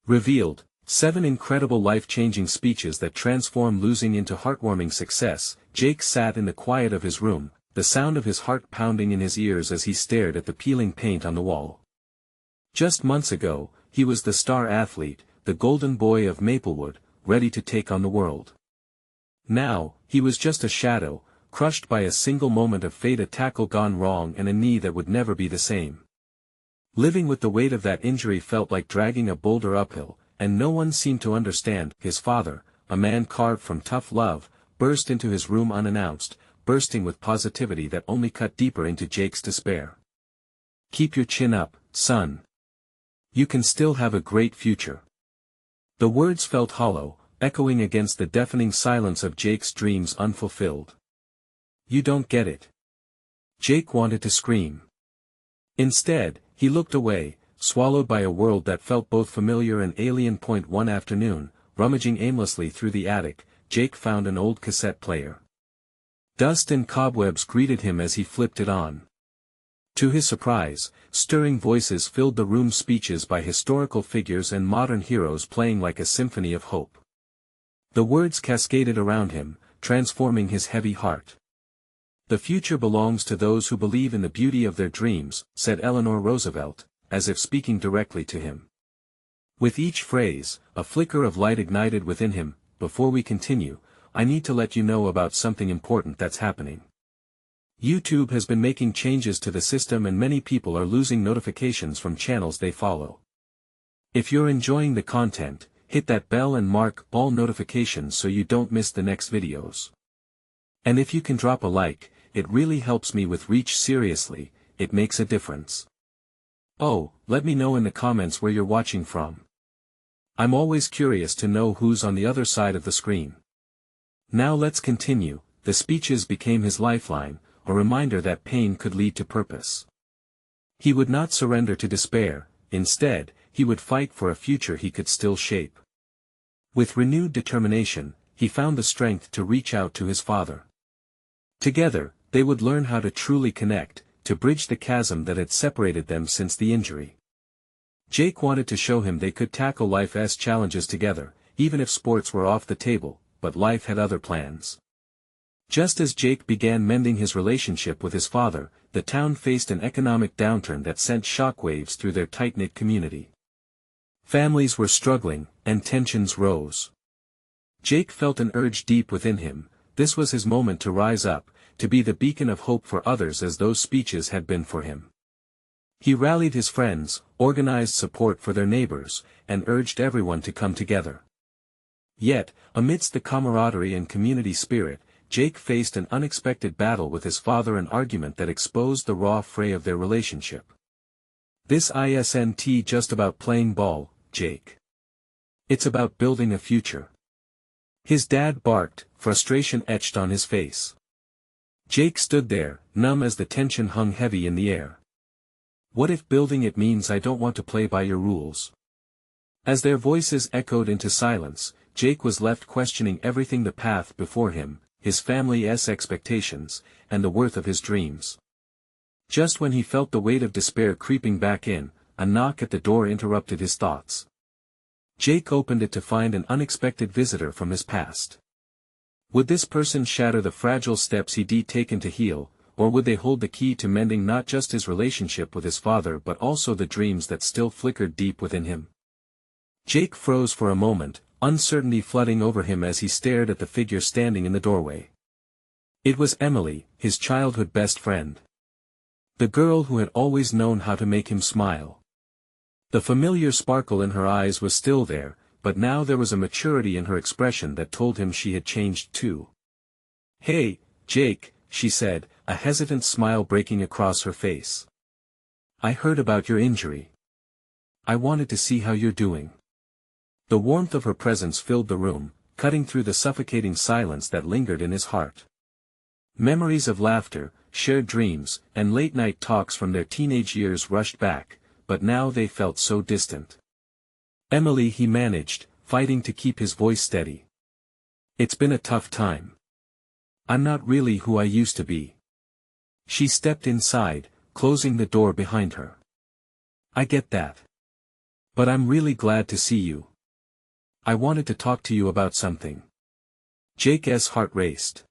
Revealed, 7 incredible life-changing speeches that transform losing into heartwarming success. Jake sat in the quiet of his room, the sound of his heart pounding in his ears as he stared at the peeling paint on the wall. Just months ago, he was the star athlete, the golden boy of Maplewood, ready to take on the world. Now, he was just a shadow, crushed by a single moment of fate, a tackle gone wrong and a knee that would never be the same. Living with the weight of that injury felt like dragging a boulder uphill, and no one seemed to understand. His father, a man carved from tough love, burst into his room unannounced, bursting with positivity that only cut deeper into Jake's despair. "Keep your chin up, son. You can still have a great future." The words felt hollow, echoing against the deafening silence of Jake's dreams unfulfilled. "You don't get it." Jake wanted to scream. Instead, he looked away, swallowed by a world that felt both familiar and alien. One afternoon, rummaging aimlessly through the attic, Jake found an old cassette player. Dust and cobwebs greeted him as he flipped it on. To his surprise, stirring voices filled the room, speeches by historical figures and modern heroes playing like a symphony of hope. The words cascaded around him, transforming his heavy heart. "The future belongs to those who believe in the beauty of their dreams," said Eleanor Roosevelt, as if speaking directly to him. With each phrase, a flicker of light ignited within him. "Before we continue, I need to let you know about something important that's happening. YouTube has been making changes to the system and many people are losing notifications from channels they follow. If you're enjoying the content, hit that bell and mark all notifications so you don't miss the next videos. And if you can drop a like, it really helps me with reach. Seriously, it makes a difference. Oh, let me know in the comments where you're watching from. I'm always curious to know who's on the other side of the screen." Now let's continue. The speeches became his lifeline, a reminder that pain could lead to purpose. He would not surrender to despair. Instead, he would fight for a future he could still shape. With renewed determination, he found the strength to reach out to his father. Together, they would learn how to truly connect, to bridge the chasm that had separated them since the injury. Jake wanted to show him they could tackle life's challenges together, even if sports were off the table, but life had other plans. Just as Jake began mending his relationship with his father, the town faced an economic downturn that sent shockwaves through their tight-knit community. Families were struggling, and tensions rose. Jake felt an urge deep within him. This was his moment to rise up, to be the beacon of hope for others as those speeches had been for him. He rallied his friends, organized support for their neighbors, and urged everyone to come together. Yet, amidst the camaraderie and community spirit, Jake faced an unexpected battle with his father, an argument that exposed the raw fray of their relationship. "This isn't just about playing ball, Jake. It's about building a future," his dad barked, frustration etched on his face. Jake stood there, numb as the tension hung heavy in the air. "What if building it means I don't want to play by your rules?" As their voices echoed into silence, Jake was left questioning everything: the path before him, his family's expectations, and the worth of his dreams. Just when he felt the weight of despair creeping back in, a knock at the door interrupted his thoughts. Jake opened it to find an unexpected visitor from his past. Would this person shatter the fragile steps he'd taken to heal, or would they hold the key to mending not just his relationship with his father but also the dreams that still flickered deep within him? Jake froze for a moment, uncertainty flooding over him as he stared at the figure standing in the doorway. It was Emily, his childhood best friend. The girl who had always known how to make him smile. The familiar sparkle in her eyes was still there, but now there was a maturity in her expression that told him she had changed too. "Hey, Jake," she said, a hesitant smile breaking across her face. "I heard about your injury. I wanted to see how you're doing." The warmth of her presence filled the room, cutting through the suffocating silence that lingered in his heart. Memories of laughter, shared dreams, and late-night talks from their teenage years rushed back, but now they felt so distant. "Emily," he managed, fighting to keep his voice steady. "It's been a tough time. I'm not really who I used to be." She stepped inside, closing the door behind her. "I get that. But I'm really glad to see you. I wanted to talk to you about something. Jake's heart raced.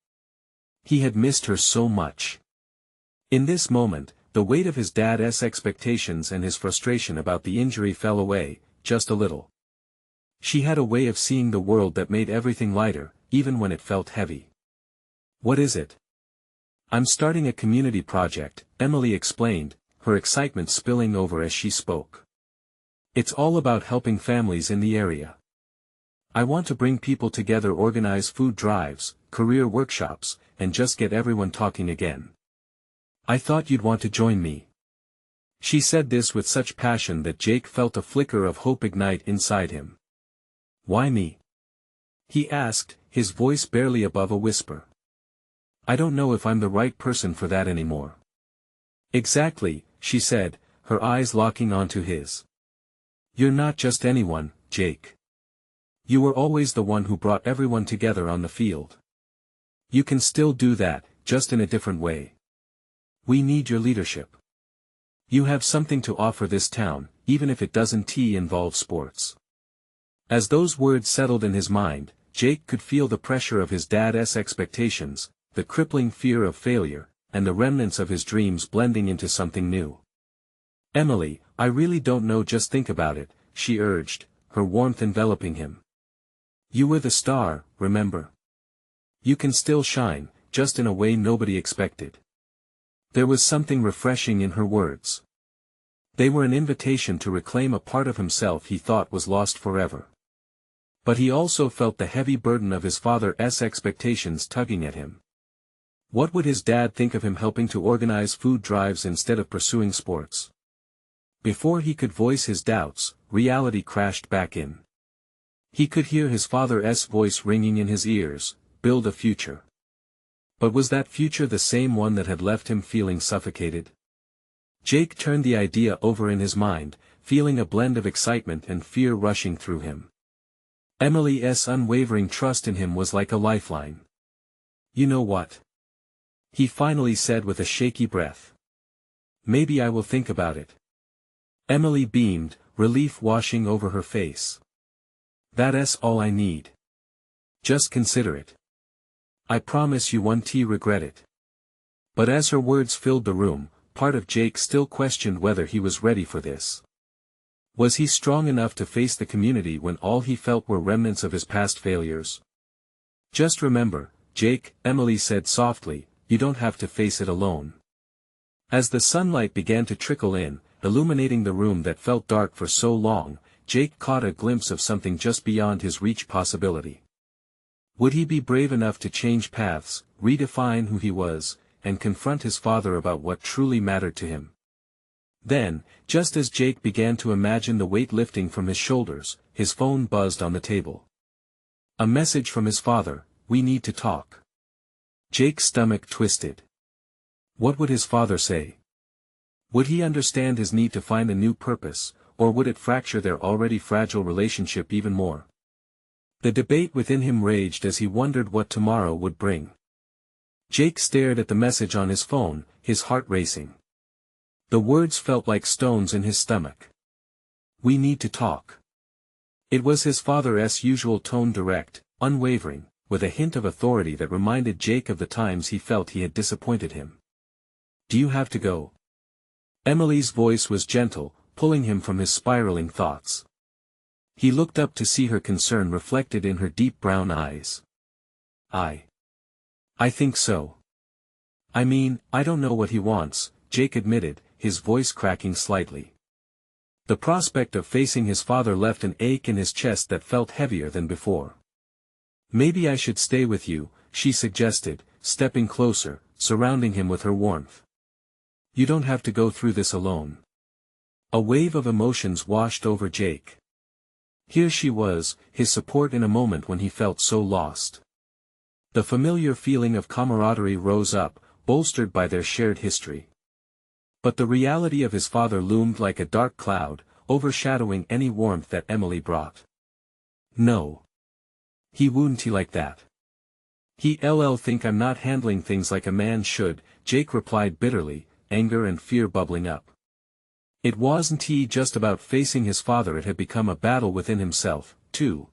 He had missed her so much. In this moment, the weight of his dad's expectations and his frustration about the injury fell away, just a little. She had a way of seeing the world that made everything lighter, even when it felt heavy. What is it? I'm starting a community project, Emily explained, her excitement spilling over as she spoke. It's all about helping families in the area. I want to bring people together, organize food drives, career workshops, and just get everyone talking again. I thought you'd want to join me. She said this with such passion that Jake felt a flicker of hope ignite inside him. Why me? He asked, his voice barely above a whisper. I don't know if I'm the right person for that anymore. Exactly, she said, her eyes locking onto his. You're not just anyone, Jake. You were always the one who brought everyone together on the field. You can still do that, just in a different way. We need your leadership. You have something to offer this town, even if it doesn't involve sports. As those words settled in his mind, Jake could feel the pressure of his dad's expectations, the crippling fear of failure, and the remnants of his dreams blending into something new. Emily, I really don't know, just think about it, she urged, her warmth enveloping him. You were the star, remember? You can still shine, just in a way nobody expected. There was something refreshing in her words. They were an invitation to reclaim a part of himself he thought was lost forever. But he also felt the heavy burden of his father's expectations tugging at him. What would his dad think of him helping to organize food drives instead of pursuing sports? Before he could voice his doubts, reality crashed back in. He could hear his father's voice ringing in his ears, build a future. But was that future the same one that had left him feeling suffocated? Jake turned the idea over in his mind, feeling a blend of excitement and fear rushing through him. Emily's unwavering trust in him was like a lifeline. You know what? He finally said with a shaky breath. Maybe I will think about it. Emily beamed, relief washing over her face. That's all I need. Just consider it. I promise you won't regret it. But as her words filled the room, part of Jake still questioned whether he was ready for this. Was he strong enough to face the community when all he felt were remnants of his past failures? Just remember, Jake, Emily said softly, you don't have to face it alone. As the sunlight began to trickle in, illuminating the room that felt dark for so long, Jake caught a glimpse of something just beyond his reach possibility. Would he be brave enough to change paths, redefine who he was, and confront his father about what truly mattered to him? Then, just as Jake began to imagine the weight lifting from his shoulders, his phone buzzed on the table. A message from his father, we need to talk. Jake's stomach twisted. What would his father say? Would he understand his need to find a new purpose, or would it fracture their already fragile relationship even more? The debate within him raged as he wondered what tomorrow would bring. Jake stared at the message on his phone, his heart racing. The words felt like stones in his stomach. We need to talk. It was his father's usual tone, direct, unwavering, with a hint of authority that reminded Jake of the times he felt he had disappointed him. Do you have to go? Emily's voice was gentle, pulling him from his spiraling thoughts. He looked up to see her concern reflected in her deep brown eyes. I think so. I mean, I don't know what he wants, Jake admitted, his voice cracking slightly. The prospect of facing his father left an ache in his chest that felt heavier than before. Maybe I should stay with you, she suggested, stepping closer, surrounding him with her warmth. You don't have to go through this alone. A wave of emotions washed over Jake. Here she was, his support in a moment when he felt so lost. The familiar feeling of camaraderie rose up, bolstered by their shared history. But the reality of his father loomed like a dark cloud, overshadowing any warmth that Emily brought. No. He wouldn't like that. He'll think I'm not handling things like a man should, Jake replied bitterly, anger and fear bubbling up. It wasn't just about facing his father, it had become a battle within himself, too.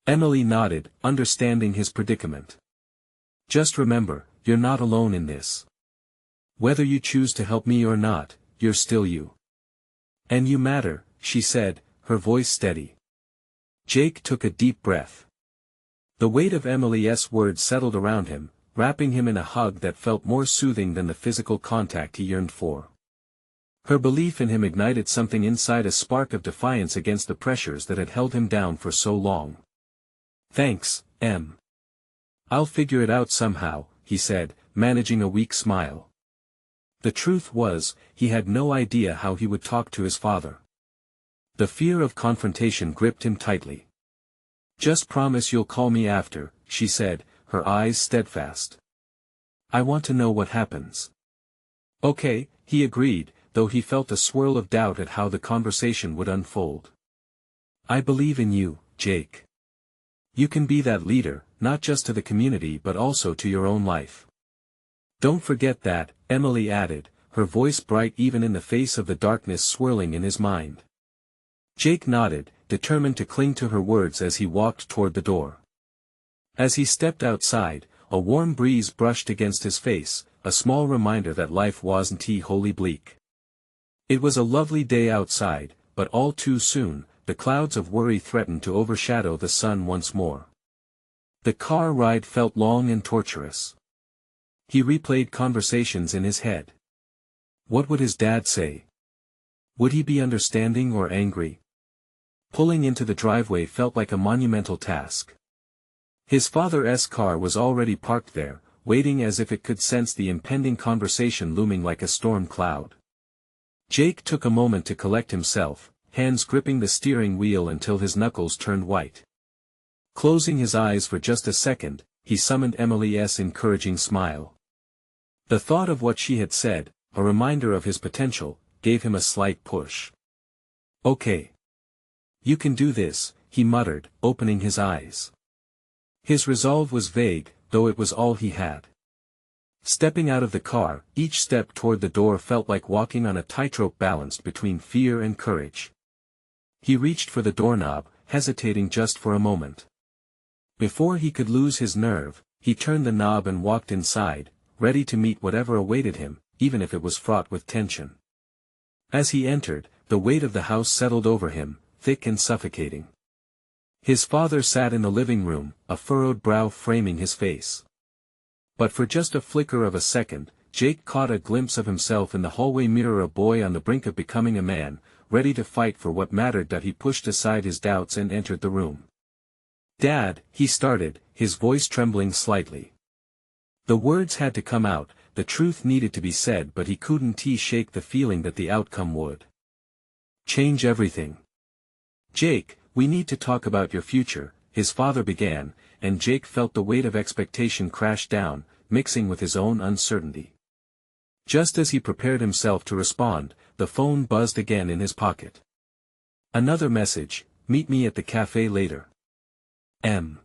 Emily nodded, understanding his predicament. Just remember, you're not alone in this. Whether you choose to help me or not, you're still you. And you matter, she said, her voice steady. Jake took a deep breath. The weight of Emily's words settled around him, wrapping him in a hug that felt more soothing than the physical contact he yearned for. Her belief in him ignited something inside, a spark of defiance against the pressures that had held him down for so long. Thanks, Em. I'll figure it out somehow, he said, managing a weak smile. The truth was, he had no idea how he would talk to his father. The fear of confrontation gripped him tightly. Just promise you'll call me after, she said, her eyes steadfast. I want to know what happens. Okay, he agreed, though he felt a swirl of doubt at how the conversation would unfold. I believe in you, Jake. You can be that leader, not just to the community but also to your own life. Don't forget that, Emily added, her voice bright even in the face of the darkness swirling in his mind. Jake nodded, determined to cling to her words as he walked toward the door. As he stepped outside, a warm breeze brushed against his face, a small reminder that life wasn't wholly bleak. It was a lovely day outside, but all too soon, the clouds of worry threatened to overshadow the sun once more. The car ride felt long and torturous. He replayed conversations in his head. What would his dad say? Would he be understanding or angry? Pulling into the driveway felt like a monumental task. His father's car was already parked there, waiting as if it could sense the impending conversation looming like a storm cloud. Jake took a moment to collect himself, hands gripping the steering wheel until his knuckles turned white. Closing his eyes for just a second, he summoned Emily's encouraging smile. The thought of what she had said, a reminder of his potential, gave him a slight push. Okay. You can do this, he muttered, opening his eyes. His resolve was vague, though it was all he had. Stepping out of the car, each step toward the door felt like walking on a tightrope balanced between fear and courage. He reached for the doorknob, hesitating just for a moment. Before he could lose his nerve, he turned the knob and walked inside, ready to meet whatever awaited him, even if it was fraught with tension. As he entered, the weight of the house settled over him, thick and suffocating. His father sat in the living room, a furrowed brow framing his face. But for just a flicker of a second, Jake caught a glimpse of himself in the hallway mirror, a boy on the brink of becoming a man, ready to fight for what mattered. That he pushed aside his doubts and entered the room. Dad, he started, his voice trembling slightly. The words had to come out, the truth needed to be said, but he couldn't shake the feeling that the outcome would change everything. Jake, we need to talk about your future, his father began, and Jake felt the weight of expectation crash down, mixing with his own uncertainty. Just as he prepared himself to respond, the phone buzzed again in his pocket. Another message, meet me at the cafe later. M.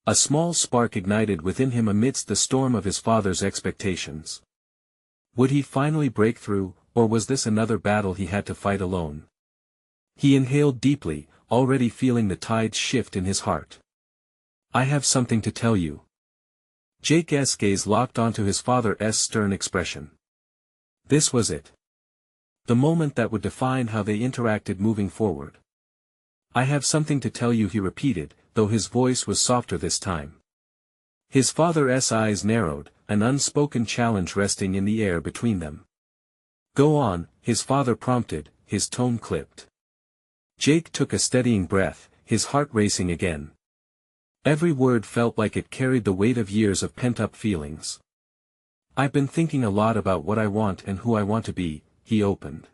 A small spark ignited within him amidst the storm of his father's expectations. Would he finally break through, or was this another battle he had to fight alone? He inhaled deeply, already feeling the tides shift in his heart. I have something to tell you. Jake's gaze locked onto his father's stern expression. This was it. The moment that would define how they interacted moving forward. I have something to tell you, he repeated, though his voice was softer this time. His father's eyes narrowed, an unspoken challenge resting in the air between them. Go on, his father prompted, his tone clipped. Jake took a steadying breath, his heart racing again. Every word felt like it carried the weight of years of pent-up feelings. I've been thinking a lot about what I want and who I want to be, he opened.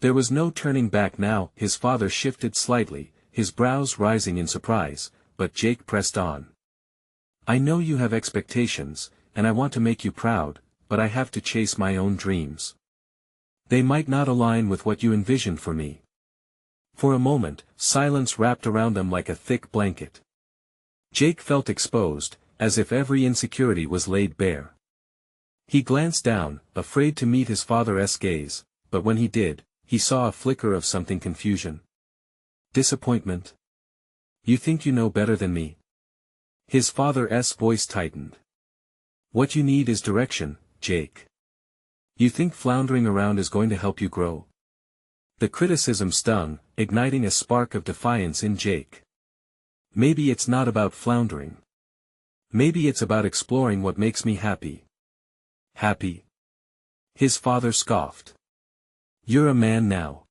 There was no turning back now. His father shifted slightly, his brows rising in surprise, but Jake pressed on. I know you have expectations, and I want to make you proud, but I have to chase my own dreams. They might not align with what you envisioned for me. For a moment, silence wrapped around them like a thick blanket. Jake felt exposed, as if every insecurity was laid bare. He glanced down, afraid to meet his father's gaze, but when he did, he saw a flicker of something: confusion. Disappointment. You think you know better than me? His father's voice tightened. What you need is direction, Jake. You think floundering around is going to help you grow? The criticism stung, igniting a spark of defiance in Jake. Maybe it's not about floundering. Maybe it's about exploring what makes me happy. Happy? His father scoffed. You're a man now.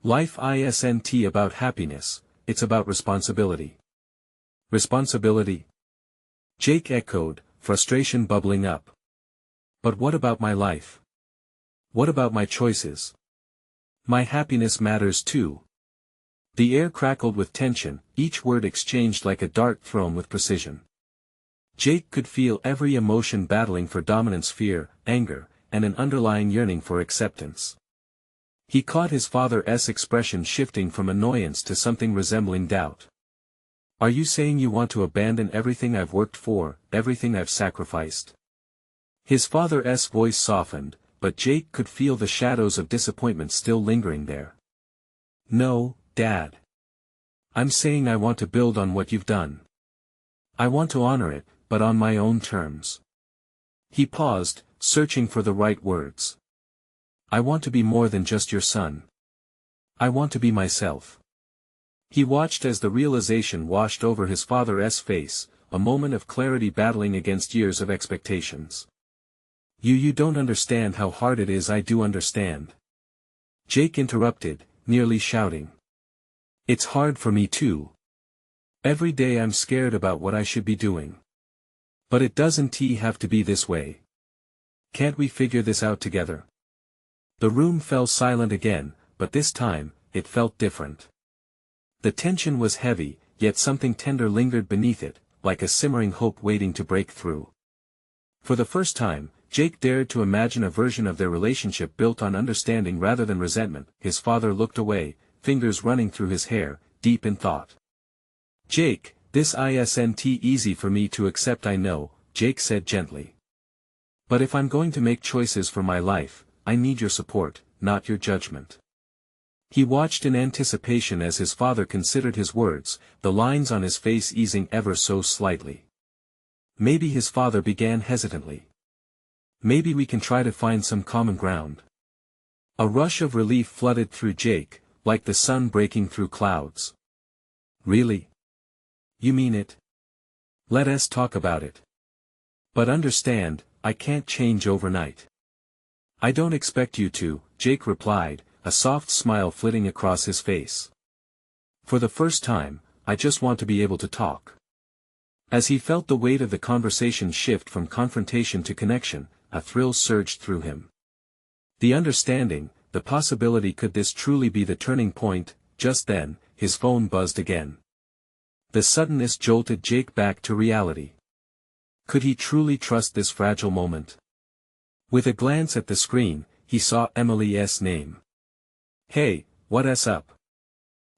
Life isn't about happiness, it's about responsibility. Responsibility? Jake echoed, frustration bubbling up. But what about my life? What about my choices? My happiness matters too. The air crackled with tension, each word exchanged like a dart thrown with precision. Jake could feel every emotion battling for dominance: fear, anger, and an underlying yearning for acceptance. He caught his father's expression shifting from annoyance to something resembling doubt. Are you saying you want to abandon everything I've worked for, everything I've sacrificed? His father's voice softened, but Jake could feel the shadows of disappointment still lingering there. No, Dad. I'm saying I want to build on what you've done. I want to honor it, but on my own terms. He paused, searching for the right words. I want to be more than just your son. I want to be myself. He watched as the realization washed over his father's face, a moment of clarity battling against years of expectations. You don't understand how hard it is. I do understand. Jake interrupted, nearly shouting. It's hard for me too. Every day I'm scared about what I should be doing. But it doesn't have to be this way. Can't we figure this out together? The room fell silent again, but this time, it felt different. The tension was heavy, yet something tender lingered beneath it, like a simmering hope waiting to break through. For the first time, Jake dared to imagine a version of their relationship built on understanding rather than resentment. His father looked away, fingers running through his hair, deep in thought. Jake, this isn't easy for me to accept. I know, Jake said gently. But if I'm going to make choices for my life, I need your support, not your judgment. He watched in anticipation as his father considered his words, the lines on his face easing ever so slightly. Maybe his father began hesitantly. Maybe we can try to find some common ground. A rush of relief flooded through Jake, like the sun breaking through clouds. Really? You mean it? Let us talk about it. But understand, I can't change overnight. I don't expect you to, Jake replied, a soft smile flitting across his face. For the first time, I just want to be able to talk. As he felt the weight of the conversation shift from confrontation to connection, a thrill surged through him. The understanding, the possibility. Could this truly be the turning point? Just then, his phone buzzed again. The suddenness jolted Jake back to reality. Could he truly trust this fragile moment? With a glance at the screen, he saw Emily's name. Hey, what's up?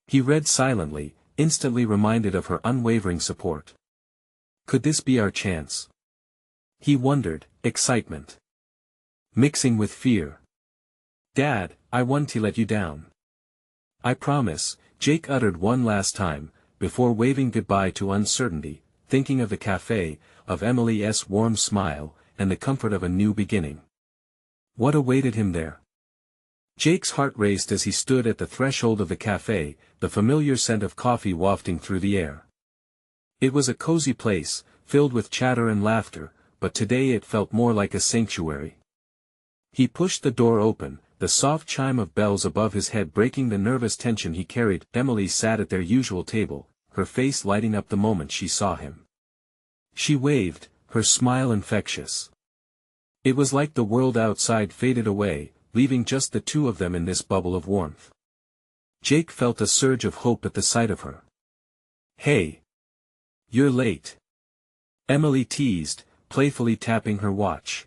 He read silently, instantly reminded of her unwavering support. Could this be our chance? He wondered, excitement mixing with fear. Dad, I want to let you down. I promise, Jake uttered one last time, before waving goodbye to uncertainty, thinking of the cafe, of Emily's warm smile, and the comfort of a new beginning. What awaited him there? Jake's heart raced as he stood at the threshold of the cafe, the familiar scent of coffee wafting through the air. It was a cozy place, filled with chatter and laughter, but today it felt more like a sanctuary. He pushed the door open, the soft chime of bells above his head breaking the nervous tension he carried. Emily sat at their usual table, her face lighting up the moment she saw him. She waved, her smile infectious. It was like the world outside faded away, leaving just the two of them in this bubble of warmth. Jake felt a surge of hope at the sight of her. Hey! You're late. Emily teased, playfully tapping her watch.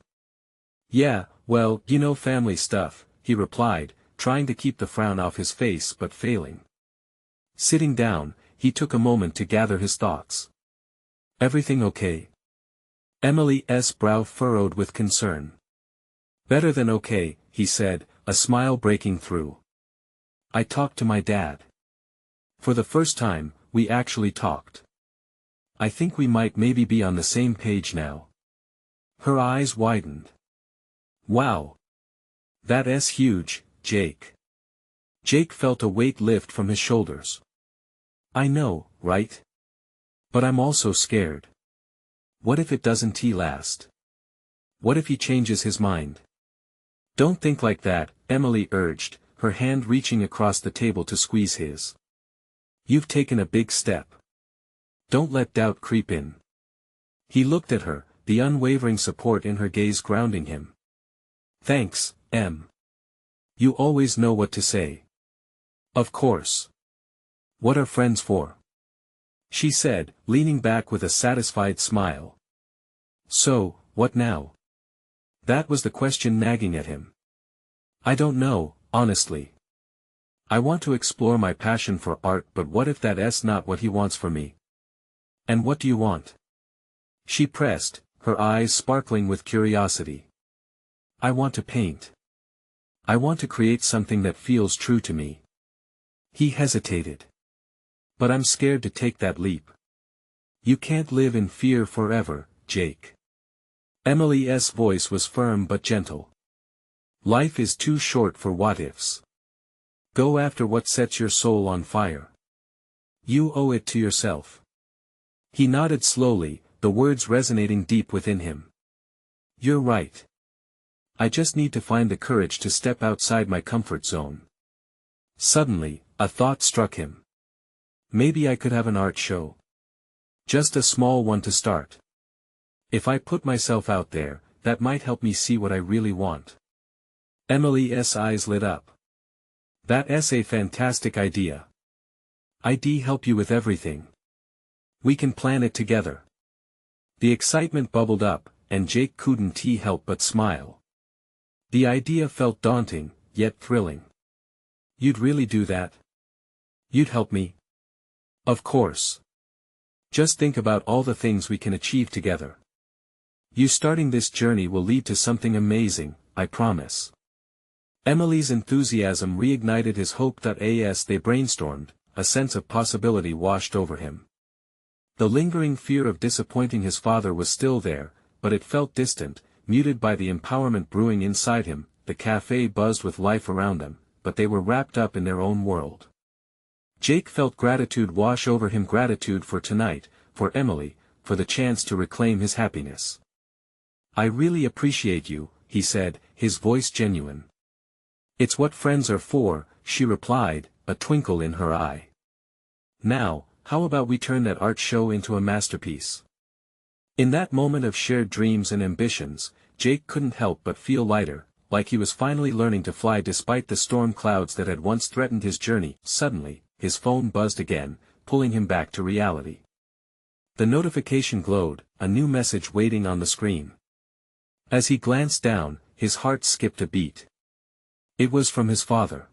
Yeah, well, family stuff, he replied, trying to keep the frown off his face but failing. Sitting down, he took a moment to gather his thoughts. Everything okay? Emily's brow furrowed with concern. Better than okay, he said, a smile breaking through. I talked to my dad. For the first time, we actually talked. I think we might maybe be on the same page now. Her eyes widened. Wow. That's huge, Jake. Jake felt a weight lift from his shoulders. I know, right? But I'm also scared. What if it doesn't last? What if he changes his mind? Don't think like that, Emily urged, her hand reaching across the table to squeeze his. You've taken a big step. Don't let doubt creep in. He looked at her, the unwavering support in her gaze grounding him. Thanks, Em. You always know what to say. Of course. What are friends for? She said, leaning back with a satisfied smile. So, what now? That was the question nagging at him. I don't know, honestly. I want to explore my passion for art, but what if that's not what he wants for me? And what do you want? She pressed, her eyes sparkling with curiosity. I want to paint. I want to create something that feels true to me. He hesitated. But I'm scared to take that leap. You can't live in fear forever, Jake. Emily's voice was firm but gentle. Life is too short for what-ifs. Go after what sets your soul on fire. You owe it to yourself. He nodded slowly, the words resonating deep within him. You're right. I just need to find the courage to step outside my comfort zone. Suddenly, a thought struck him. Maybe I could have an art show. Just a small one to start. If I put myself out there, that might help me see what I really want. Emily's eyes lit up. That's a fantastic idea. I'd help you with everything. We can plan it together. The excitement bubbled up, and Jake couldn't help but smile. The idea felt daunting, yet thrilling. You'd really do that? You'd help me? Of course. Just think about all the things we can achieve together. You starting this journey will lead to something amazing, I promise. Emily's enthusiasm reignited his hope. As they brainstormed, a sense of possibility washed over him. The lingering fear of disappointing his father was still there, but it felt distant, muted by the empowerment brewing inside him. The cafe buzzed with life around them, but they were wrapped up in their own world. Jake felt gratitude wash over him, gratitude for tonight, for Emily, for the chance to reclaim his happiness. I really appreciate you, he said, his voice genuine. It's what friends are for, she replied, a twinkle in her eye. Now, how about we turn that art show into a masterpiece? In that moment of shared dreams and ambitions, Jake couldn't help but feel lighter, like he was finally learning to fly despite the storm clouds that had once threatened his journey. Suddenly, his phone buzzed again, pulling him back to reality. The notification glowed, a new message waiting on the screen. As he glanced down, his heart skipped a beat. It was from his father.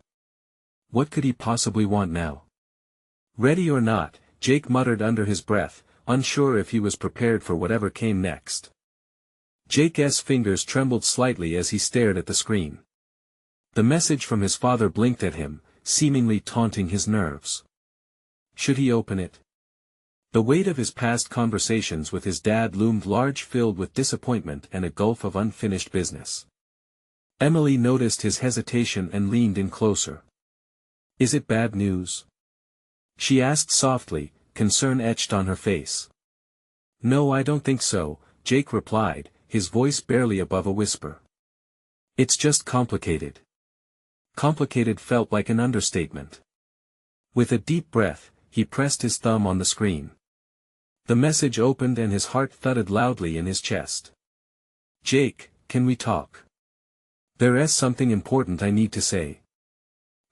What could he possibly want now? Ready or not, Jake muttered under his breath, unsure if he was prepared for whatever came next. Jake's fingers trembled slightly as he stared at the screen. The message from his father blinked at him, seemingly taunting his nerves. Should he open it? The weight of his past conversations with his dad loomed large, filled with disappointment and a gulf of unfinished business. Emily noticed his hesitation and leaned in closer. Is it bad news? She asked softly, concern etched on her face. No, I don't think so, Jake replied, his voice barely above a whisper. It's just complicated. Complicated felt like an understatement. With a deep breath, he pressed his thumb on the screen. The message opened and his heart thudded loudly in his chest. Jake, can we talk? There's something important I need to say.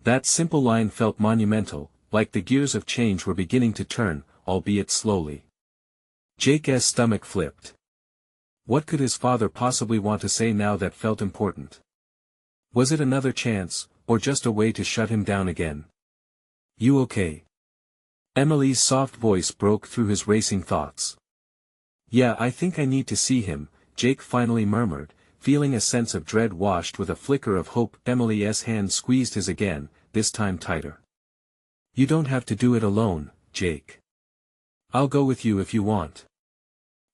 That simple line felt monumental, like the gears of change were beginning to turn, albeit slowly. Jake's stomach flipped. What could his father possibly want to say now that felt important? Was it another chance, or just a way to shut him down again? You okay? Emily's soft voice broke through his racing thoughts. Yeah, I think I need to see him, Jake finally murmured, feeling a sense of dread washed with a flicker of hope. Emily's hand squeezed his again, this time tighter. "You don't have to do it alone, Jake. I'll go with you if you want."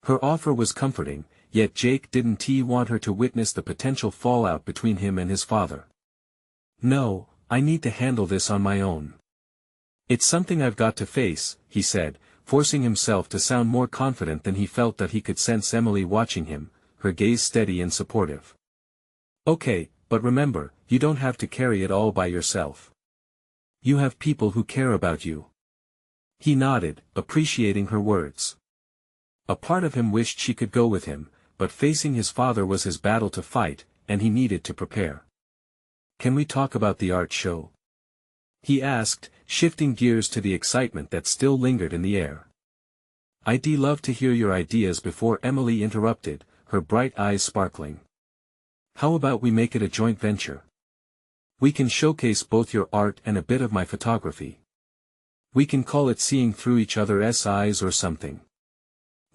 Her offer was comforting, yet Jake didn't want her to witness the potential fallout between him and his father. "No, I need to handle this on my own. It's something I've got to face," he said, forcing himself to sound more confident than he felt that he could sense Emily watching him, her gaze steady and supportive. "Okay, but remember, you don't have to carry it all by yourself. You have people who care about you." He nodded, appreciating her words. A part of him wished she could go with him, but facing his father was his battle to fight, and he needed to prepare. "Can we talk about the art show?" he asked, shifting gears to the excitement that still lingered in the air. "I'd love to hear your ideas." Before Emily interrupted, her bright eyes sparkling. "How about we make it a joint venture? We can showcase both your art and a bit of my photography. We can call it Seeing Through Each Other's Eyes or something."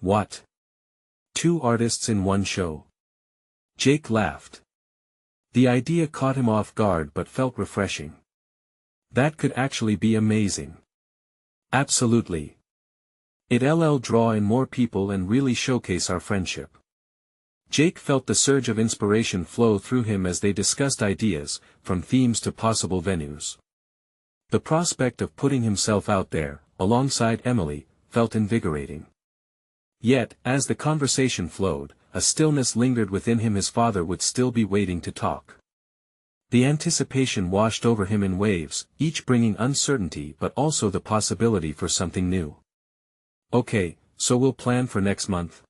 "What? 2 artists in one show?" Jake laughed. The idea caught him off guard but felt refreshing. That could actually be amazing. "Absolutely. It'll draw in more people and really showcase our friendship." Jake felt the surge of inspiration flow through him as they discussed ideas, from themes to possible venues. The prospect of putting himself out there, alongside Emily, felt invigorating. Yet, as the conversation flowed, a stillness lingered within him. His father would still be waiting to talk. The anticipation washed over him in waves, each bringing uncertainty but also the possibility for something new. "Okay, so we'll plan for next month?"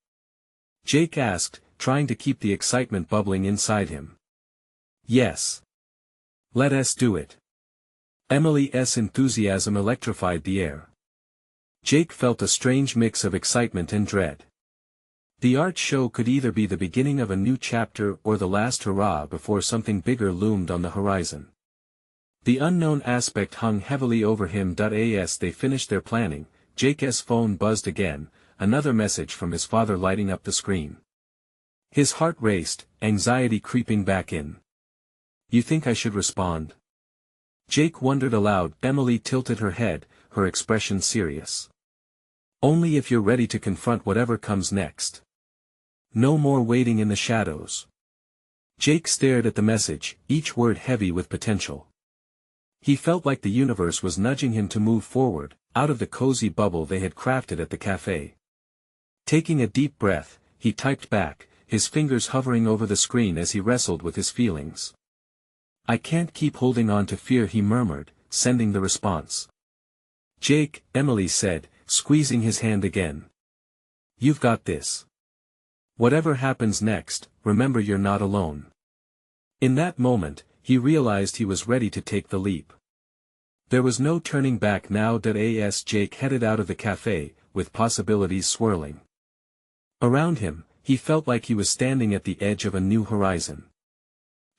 Jake asked, trying to keep the excitement bubbling inside him. "Yes. Let us do it." Emily's enthusiasm electrified the air. Jake felt a strange mix of excitement and dread. The art show could either be the beginning of a new chapter or the last hurrah before something bigger loomed on the horizon. The unknown aspect hung heavily over him. As they finished their planning, Jake's phone buzzed again, another message from his father lighting up the screen. His heart raced, anxiety creeping back in. "You think I should respond?" Jake wondered aloud. Emily tilted her head, her expression serious. "Only if you're ready to confront whatever comes next. No more waiting in the shadows." Jake stared at the message, each word heavy with potential. He felt like the universe was nudging him to move forward, out of the cozy bubble they had crafted at the cafe. Taking a deep breath, he typed back, his fingers hovering over the screen as he wrestled with his feelings. "I can't keep holding on to fear," he murmured, sending the response. "Jake," Emily said, squeezing his hand again. "You've got this. Whatever happens next, remember you're not alone." In that moment, he realized he was ready to take the leap. There was no turning back now. As Jake headed out of the cafe, with possibilities swirling around him, he felt like he was standing at the edge of a new horizon.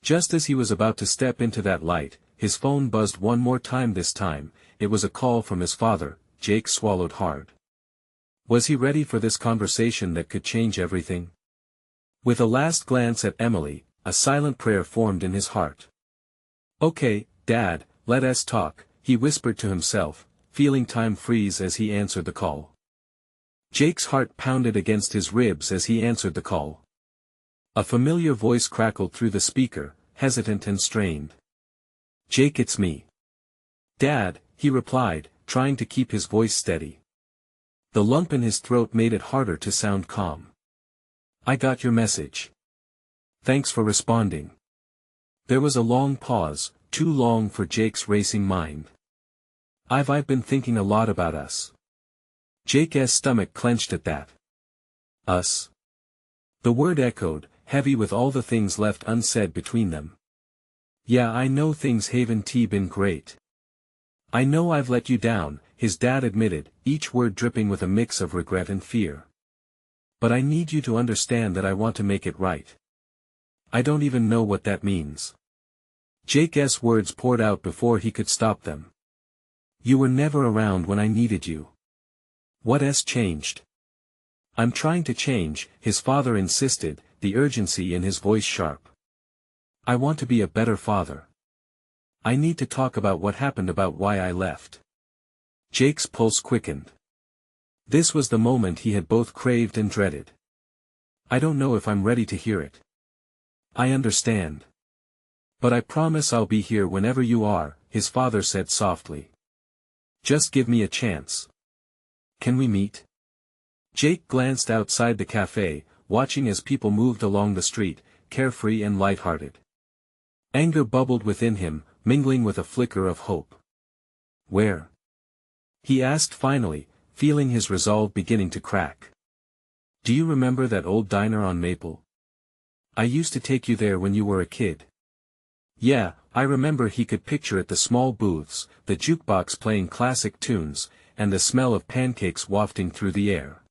Just as he was about to step into that light, his phone buzzed one more time. This time, it was a call from his father. Jake swallowed hard. Was he ready for this conversation that could change everything? With a last glance at Emily, a silent prayer formed in his heart. "Okay, Dad, let us talk," he whispered to himself, feeling time freeze as he answered the call. Jake's heart pounded against his ribs as he answered the call. A familiar voice crackled through the speaker, hesitant and strained. "Jake, it's me." "Dad," he replied, trying to keep his voice steady. The lump in his throat made it harder to sound calm. "I got your message. Thanks for responding." There was a long pause, too long for Jake's racing mind. I've been thinking a lot about us." Jake's stomach clenched at that. "Us?" The word echoed, heavy with all the things left unsaid between them. "Yeah, I know things haven't been great. I know I've let you down," his dad admitted, each word dripping with a mix of regret and fear. "But I need you to understand that I want to make it right. I don't even know what that means." Jake's words poured out before he could stop them. "You were never around when I needed you. What's changed?" "I'm trying to change," his father insisted, the urgency in his voice sharp. I want to be a better father. I need to talk about what happened, about why I left. Jake's pulse quickened. This was the moment he had both craved and dreaded. I don't know if I'm ready to hear it. I understand. But I promise I'll be here whenever you are, his father said softly. Just give me a chance. Can we meet? Jake glanced outside the cafe, watching as people moved along the street, carefree and lighthearted. Anger bubbled within him, mingling with a flicker of hope. Where? He asked finally, feeling his resolve beginning to crack. Do you remember that old diner on Maple? I used to take you there when you were a kid. Yeah, I remember. He could picture it, the small booths, the jukebox playing classic tunes, and the smell of pancakes wafting through the air.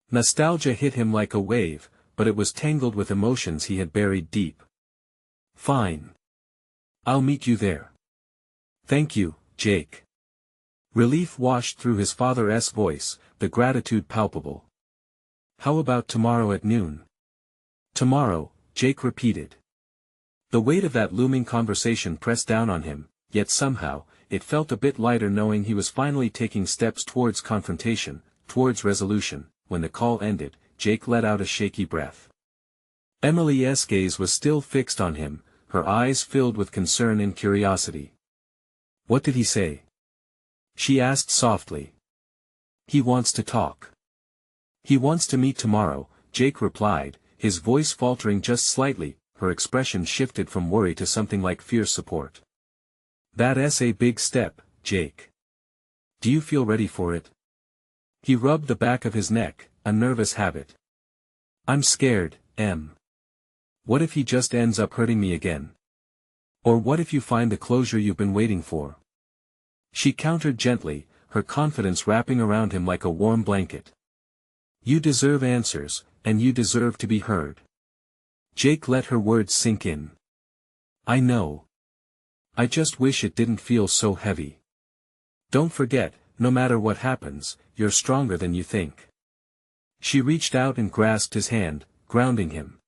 Nostalgia hit him like a wave, but it was tangled with emotions he had buried deep. Fine. I'll meet you there. Thank you, Jake. Relief washed through his father's voice, the gratitude palpable. How about tomorrow at noon? Tomorrow, Jake repeated. The weight of that looming conversation pressed down on him, yet somehow, it felt a bit lighter knowing he was finally taking steps towards confrontation, towards resolution. When the call ended, Jake let out a shaky breath. Emily's gaze was still fixed on him, her eyes filled with concern and curiosity. What did he say? She asked softly. He wants to talk. He wants to meet tomorrow, Jake replied, his voice faltering just slightly. Her expression shifted from worry to something like fierce support. That's a big step, Jake. Do you feel ready for it? He rubbed the back of his neck, a nervous habit. I'm scared, Em. What if he just ends up hurting me again? Or what if you find the closure you've been waiting for? She countered gently, her confidence wrapping around him like a warm blanket. You deserve answers, and you deserve to be heard. Jake let her words sink in. I know. I just wish it didn't feel so heavy. Don't forget, no matter what happens, you're stronger than you think. She reached out and grasped his hand, grounding him.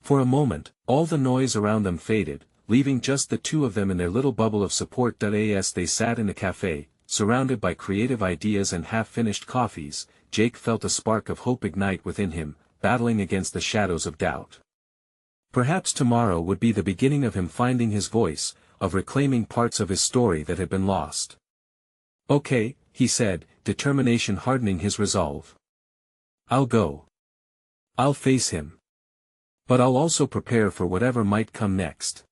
For a moment, all the noise around them faded, leaving just the two of them in their little bubble of support. As they sat in the cafe, surrounded by creative ideas and half-finished coffees, Jake felt a spark of hope ignite within him, battling against the shadows of doubt. Perhaps tomorrow would be the beginning of him finding his voice, of reclaiming parts of his story that had been lost. Okay, he said, determination hardening his resolve. I'll go. I'll face him. But I'll also prepare for whatever might come next.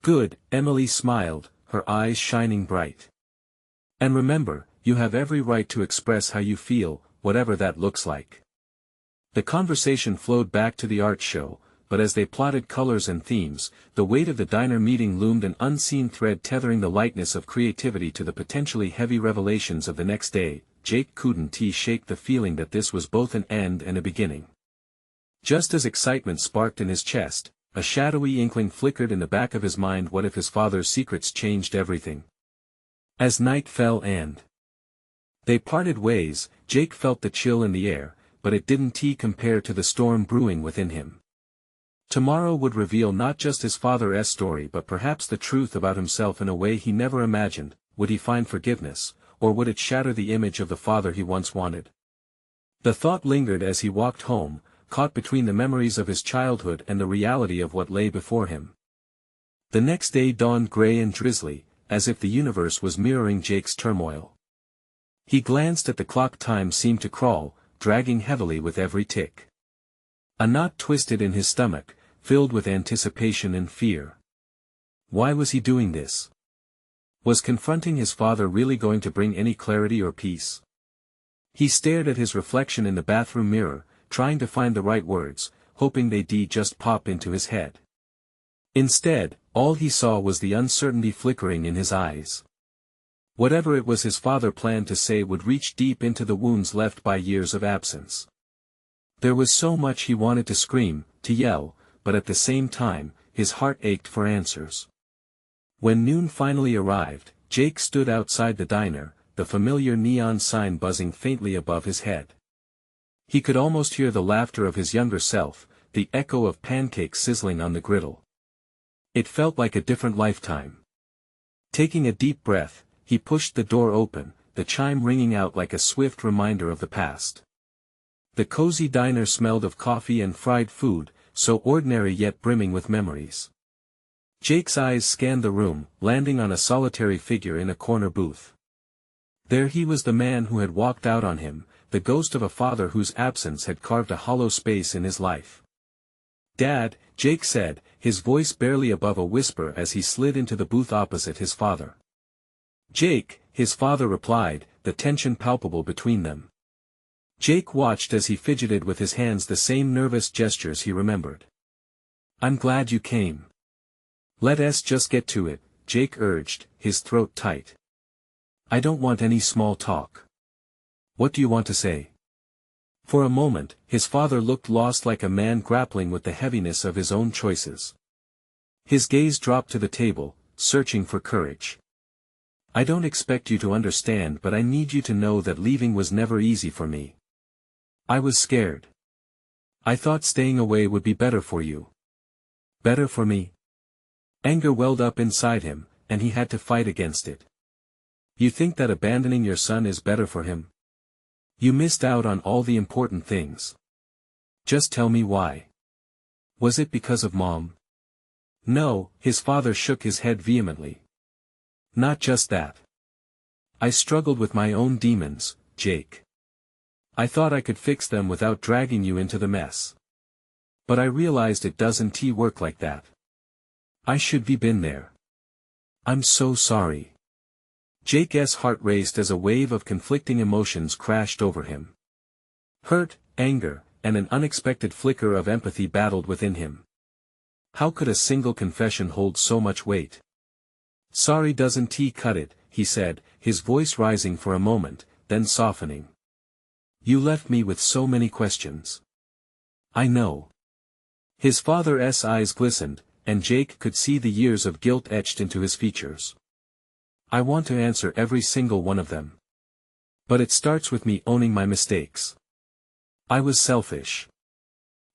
Good, Emily smiled, her eyes shining bright. And remember, you have every right to express how you feel, whatever that looks like. The conversation flowed back to the art show, but as they plotted colors and themes, the weight of the diner meeting loomed, an unseen thread tethering the lightness of creativity to the potentially heavy revelations of the next day. Jake couldn't shake the feeling that this was both an end and a beginning. Just as excitement sparked in his chest, a shadowy inkling flickered in the back of his mind. What if his father's secrets changed everything? As night fell and they parted ways, Jake felt the chill in the air, but it didn't compare to the storm brewing within him. Tomorrow would reveal not just his father's story but perhaps the truth about himself in a way he never imagined. Would he find forgiveness, or would it shatter the image of the father he once wanted? The thought lingered as he walked home, caught between the memories of his childhood and the reality of what lay before him. The next day dawned gray and drizzly, as if the universe was mirroring Jake's turmoil. He glanced at the clock. Time seemed to crawl, dragging heavily with every tick. A knot twisted in his stomach, filled with anticipation and fear. Why was he doing this? Was confronting his father really going to bring any clarity or peace? He stared at his reflection in the bathroom mirror, trying to find the right words, hoping they'd just pop into his head. Instead, all he saw was the uncertainty flickering in his eyes. Whatever it was his father planned to say would reach deep into the wounds left by years of absence. There was so much he wanted to scream, to yell, but at the same time, his heart ached for answers. When noon finally arrived, Jake stood outside the diner, the familiar neon sign buzzing faintly above his head. He could almost hear the laughter of his younger self, the echo of pancakes sizzling on the griddle. It felt like a different lifetime. Taking a deep breath, he pushed the door open, the chime ringing out like a swift reminder of the past. The cozy diner smelled of coffee and fried food, so ordinary yet brimming with memories. Jake's eyes scanned the room, landing on a solitary figure in a corner booth. There he was, the man who had walked out on him, the ghost of a father whose absence had carved a hollow space in his life. "Dad," Jake said, his voice barely above a whisper as he slid into the booth opposite his father. "Jake," his father replied, the tension palpable between them. Jake watched as he fidgeted with his hands, the same nervous gestures he remembered. "I'm glad you came. Let's just get to it," Jake urged, his throat tight. "I don't want any small talk. What do you want to say?" For a moment, his father looked lost, like a man grappling with the heaviness of his own choices. His gaze dropped to the table, searching for courage. "I don't expect you to understand, but I need you to know that leaving was never easy for me. I was scared. I thought staying away would be better for you." "Better for me?" Anger welled up inside him, and he had to fight against it. "You think that abandoning your son is better for him? You missed out on all the important things. Just tell me why. Was it because of Mom?" "No," his father shook his head vehemently. "Not just that. I struggled with my own demons, Jake. I thought I could fix them without dragging you into the mess. But I realized it doesn't work like that. I should be been there. I'm so sorry." Jake's heart raced as a wave of conflicting emotions crashed over him. Hurt, anger, and an unexpected flicker of empathy battled within him. How could a single confession hold so much weight? "Sorry doesn't cut it," he said, his voice rising for a moment, then softening. "You left me with so many questions." "I know." His father's eyes glistened, and Jake could see the years of guilt etched into his features. "I want to answer every single one of them. But it starts with me owning my mistakes. I was selfish."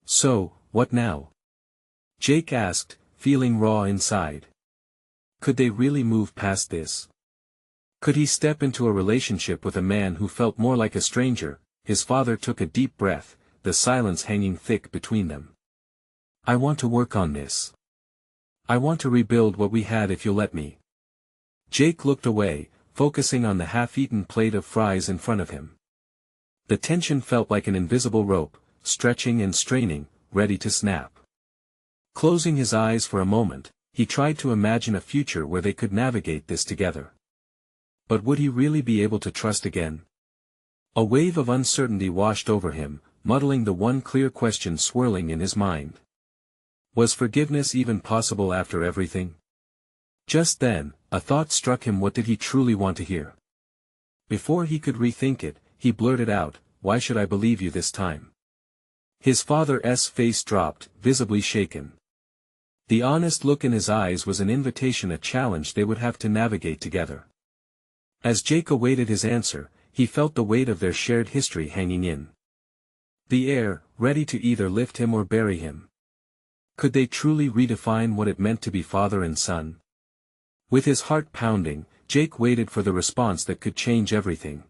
"So, what now?" Jake asked, feeling raw inside. Could they really move past this? Could he step into a relationship with a man who felt more like a stranger? His father took a deep breath, the silence hanging thick between them. "I want to work on this. I want to rebuild what we had if you'll let me." Jake looked away, focusing on the half-eaten plate of fries in front of him. The tension felt like an invisible rope, stretching and straining, ready to snap. Closing his eyes for a moment, he tried to imagine a future where they could navigate this together. But would he really be able to trust again? A wave of uncertainty washed over him, muddling the one clear question swirling in his mind. Was forgiveness even possible after everything? Just then, a thought struck him. What did he truly want to hear? Before he could rethink it, he blurted out, "Why should I believe you this time?" His father's face dropped, visibly shaken. The honest look in his eyes was an invitation, a challenge they would have to navigate together. As Jake awaited his answer, he felt the weight of their shared history hanging in the air, ready to either lift him or bury him. Could they truly redefine what it meant to be father and son? With his heart pounding, Jake waited for the response that could change everything.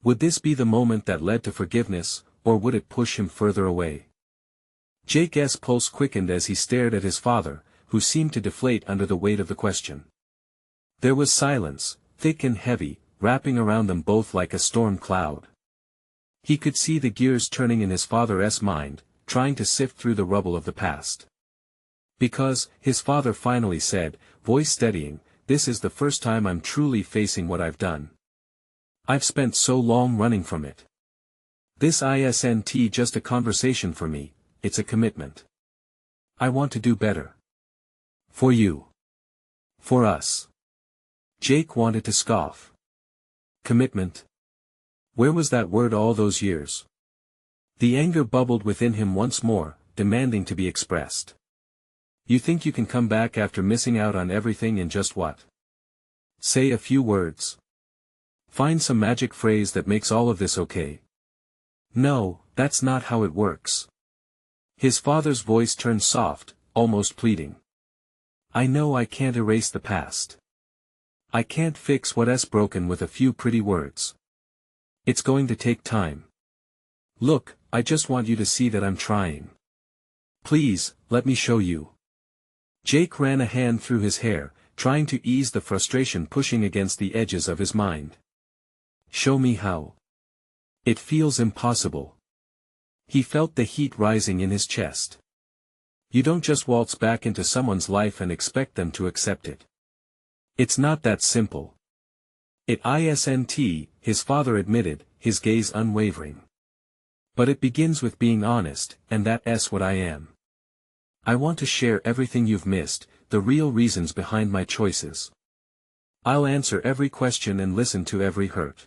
Would this be the moment that led to forgiveness, or would it push him further away? Jake's pulse quickened as he stared at his father, who seemed to deflate under the weight of the question. There was silence, thick and heavy, wrapping around them both like a storm cloud. He could see the gears turning in his father's mind, trying to sift through the rubble of the past. "Because," his father finally said, voice steadying, "this is the first time I'm truly facing what I've done. I've spent so long running from it. This isn't just a conversation for me, it's a commitment. I want to do better. For you. For us." Jake wanted to scoff. Commitment? Where was that word all those years? The anger bubbled within him once more, demanding to be expressed. "You think you can come back after missing out on everything in just what? Say a few words. Find some magic phrase that makes all of this okay. No, that's not how it works. His father's voice turned soft, almost pleading. I know I can't erase the past. I can't fix what's broken with a few pretty words. It's going to take time. Look, I just want you to see that I'm trying. Please, let me show you. Jake ran a hand through his hair, trying to ease the frustration pushing against the edges of his mind. Show me how. It feels impossible. He felt the heat rising in his chest. You don't just waltz back into someone's life and expect them to accept it. It's not that simple. It isn't, his father admitted, his gaze unwavering. But it begins with being honest, and that's what I am. I want to share everything you've missed, the real reasons behind my choices. I'll answer every question and listen to every hurt.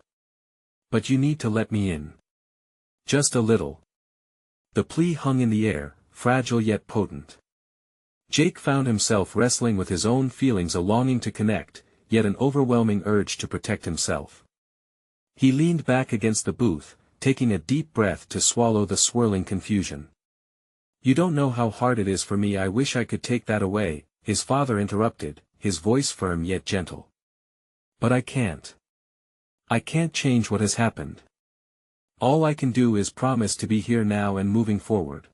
But you need to let me in. Just a little. The plea hung in the air, fragile yet potent. Jake found himself wrestling with his own feelings, a longing to connect, yet an overwhelming urge to protect himself. He leaned back against the booth, taking a deep breath to swallow the swirling confusion. You don't know how hard it is for me. I wish I could take that away, his father interrupted, his voice firm yet gentle. But I can't. I can't change what has happened. All I can do is promise to be here now and moving forward.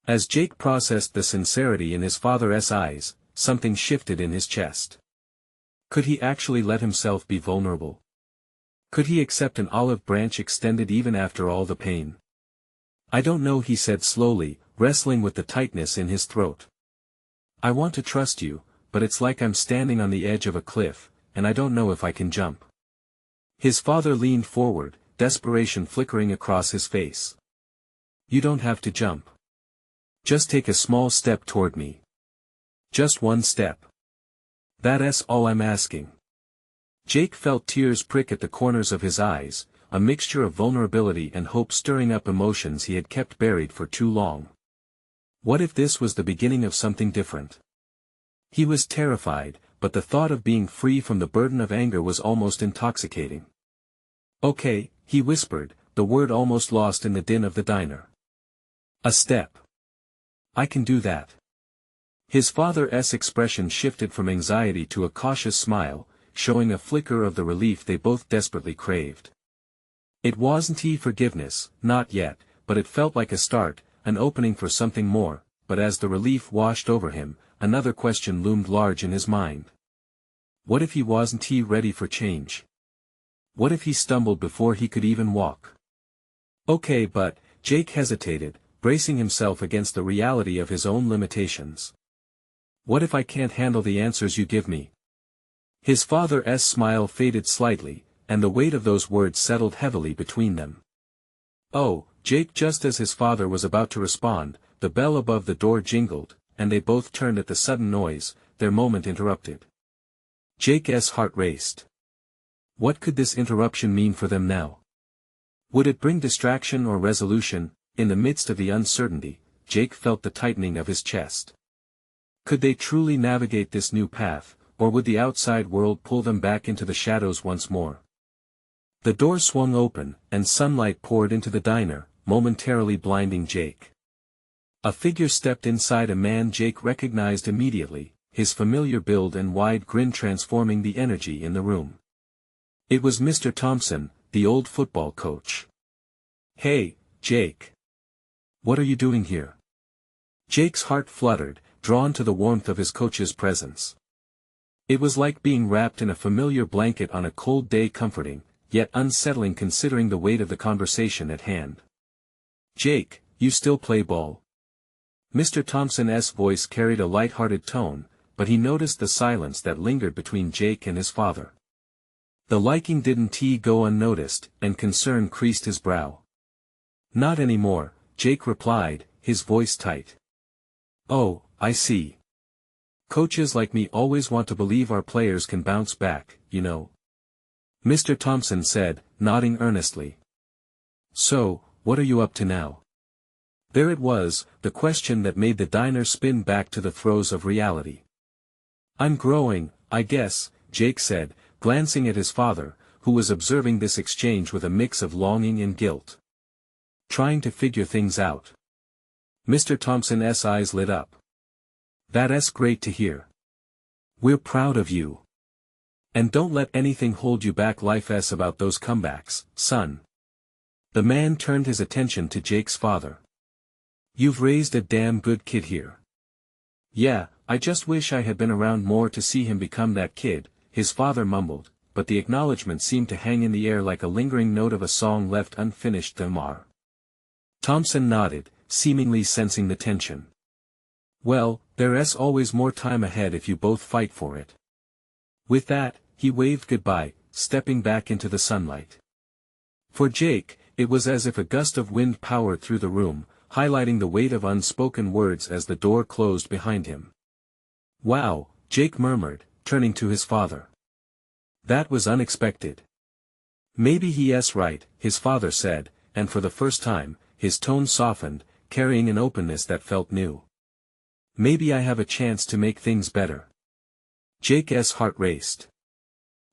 As Jake processed the sincerity in his father's eyes, something shifted in his chest. Could he actually let himself be vulnerable? Could he accept an olive branch extended even after all the pain? I don't know, he said slowly, wrestling with the tightness in his throat. I want to trust you, but it's like I'm standing on the edge of a cliff, and I don't know if I can jump. His father leaned forward, desperation flickering across his face. You don't have to jump. Just take a small step toward me. Just one step. That's all I'm asking. Jake felt tears prick at the corners of his eyes, a mixture of vulnerability and hope stirring up emotions he had kept buried for too long. What if this was the beginning of something different? He was terrified, but the thought of being free from the burden of anger was almost intoxicating. Okay, he whispered, the word almost lost in the din of the diner. A step. I can do that. His father's expression shifted from anxiety to a cautious smile, showing a flicker of the relief they both desperately craved. It wasn't forgiveness, not yet, but it felt like a start, an opening for something more. But as the relief washed over him, another question loomed large in his mind. What if he wasn't ready for change? What if he stumbled before he could even walk? Okay, but, Jake hesitated, bracing himself against the reality of his own limitations. What if I can't handle the answers you give me? His father's smile faded slightly, and the weight of those words settled heavily between them. Oh, Jake, just as his father was about to respond, the bell above the door jingled, and they both turned at the sudden noise, their moment interrupted. Jake's heart raced. What could this interruption mean for them now? Would it bring distraction or resolution? In the midst of the uncertainty, Jake felt the tightening of his chest. Could they truly navigate this new path, or would the outside world pull them back into the shadows once more? The door swung open, and sunlight poured into the diner, momentarily blinding Jake. A figure stepped inside, a man Jake recognized immediately, his familiar build and wide grin transforming the energy in the room. It was Mr. Thompson, the old football coach. Hey, Jake. What are you doing here? Jake's heart fluttered, drawn to the warmth of his coach's presence. It was like being wrapped in a familiar blanket on a cold day, comforting, yet unsettling considering the weight of the conversation at hand. Jake, you still play ball? Mr. Thompson's voice carried a light-hearted tone, but he noticed the silence that lingered between Jake and his father. The liking didn't go unnoticed, and concern creased his brow. Not anymore, Jake replied, his voice tight. Oh, I see. Coaches like me always want to believe our players can bounce back, you know. Mr. Thompson said, nodding earnestly. So, what are you up to now? There it was, the question that made the diner spin back to the throes of reality. I'm growing, I guess, Jake said, glancing at his father, who was observing this exchange with a mix of longing and guilt. Trying to figure things out. Mr. Thompson's eyes lit up. That's great to hear. We're proud of you. And don't let anything hold you back. Life's about those comebacks, son. The man turned his attention to Jake's father. You've raised a damn good kid here. Yeah, I just wish I had been around more to see him become that kid, his father mumbled, but the acknowledgement seemed to hang in the air like a lingering note of a song left unfinished. Thamar. Thompson nodded, seemingly sensing the tension. Well, there's always more time ahead if you both fight for it. With that, he waved goodbye, stepping back into the sunlight. For Jake, it was as if a gust of wind powered through the room, highlighting the weight of unspoken words as the door closed behind him. Wow, Jake murmured, turning to his father. That was unexpected. Maybe he's right, his father said, and for the first time, his tone softened, carrying an openness that felt new. Maybe I have a chance to make things better. Jake's heart raced.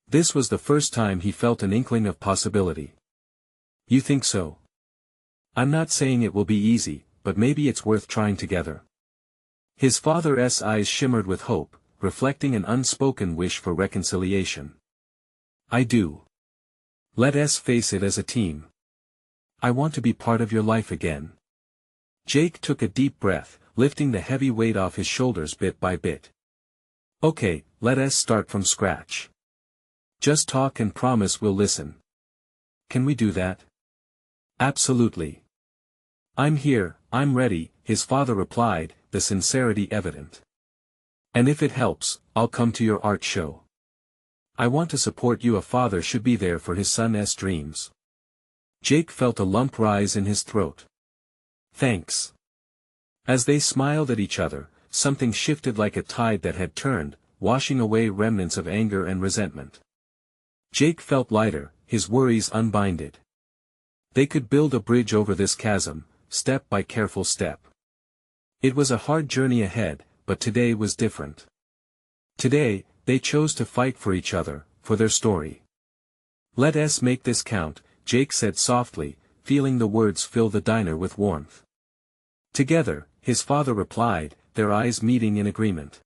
This was the first time he felt an inkling of possibility. You think so? I'm not saying it will be easy, but maybe it's worth trying together. His father's eyes shimmered with hope, reflecting an unspoken wish for reconciliation. I do. Let's face it as a team. I want to be part of your life again. Jake took a deep breath, lifting the heavy weight off his shoulders bit by bit. Okay, let's start from scratch. Just talk and promise we'll listen. Can we do that? Absolutely. I'm here, I'm ready, his father replied, the sincerity evident. And if it helps, I'll come to your art show. I want to support you. A father should be there for his son's dreams. Jake felt a lump rise in his throat. Thanks. As they smiled at each other, something shifted like a tide that had turned, washing away remnants of anger and resentment. Jake felt lighter, his worries unbinded. They could build a bridge over this chasm, step by careful step. It was a hard journey ahead, but today was different. Today, they chose to fight for each other, for their story. Let's make this count, Jake said softly, feeling the words fill the diner with warmth. Together, his father replied, their eyes meeting in agreement.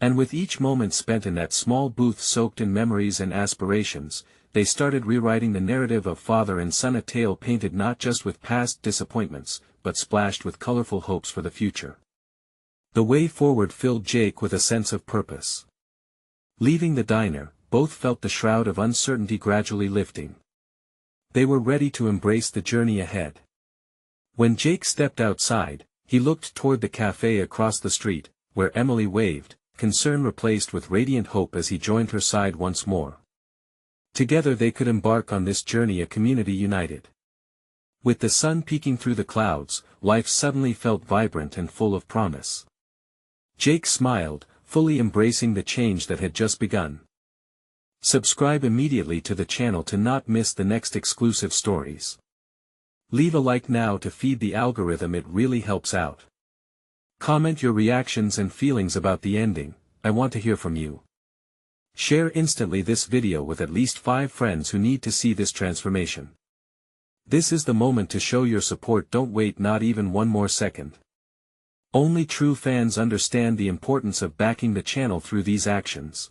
And with each moment spent in that small booth soaked in memories and aspirations, they started rewriting the narrative of father and son, a tale painted not just with past disappointments, but splashed with colorful hopes for the future. The way forward filled Jake with a sense of purpose. Leaving the diner, both felt the shroud of uncertainty gradually lifting. They were ready to embrace the journey ahead. When Jake stepped outside, he looked toward the cafe across the street, where Emily waved, concern replaced with radiant hope as he joined her side once more. Together they could embark on this journey, a community united. With the sun peeking through the clouds, life suddenly felt vibrant and full of promise. Jake smiled, fully embracing the change that had just begun. Subscribe immediately to the channel to not miss the next exclusive stories. Leave a like now to feed the algorithm, it really helps out. Comment your reactions and feelings about the ending, I want to hear from you. Share instantly this video with at least 5 friends who need to see this transformation. This is the moment to show your support. Don't wait not even one more second. Only true fans understand the importance of backing the channel through these actions.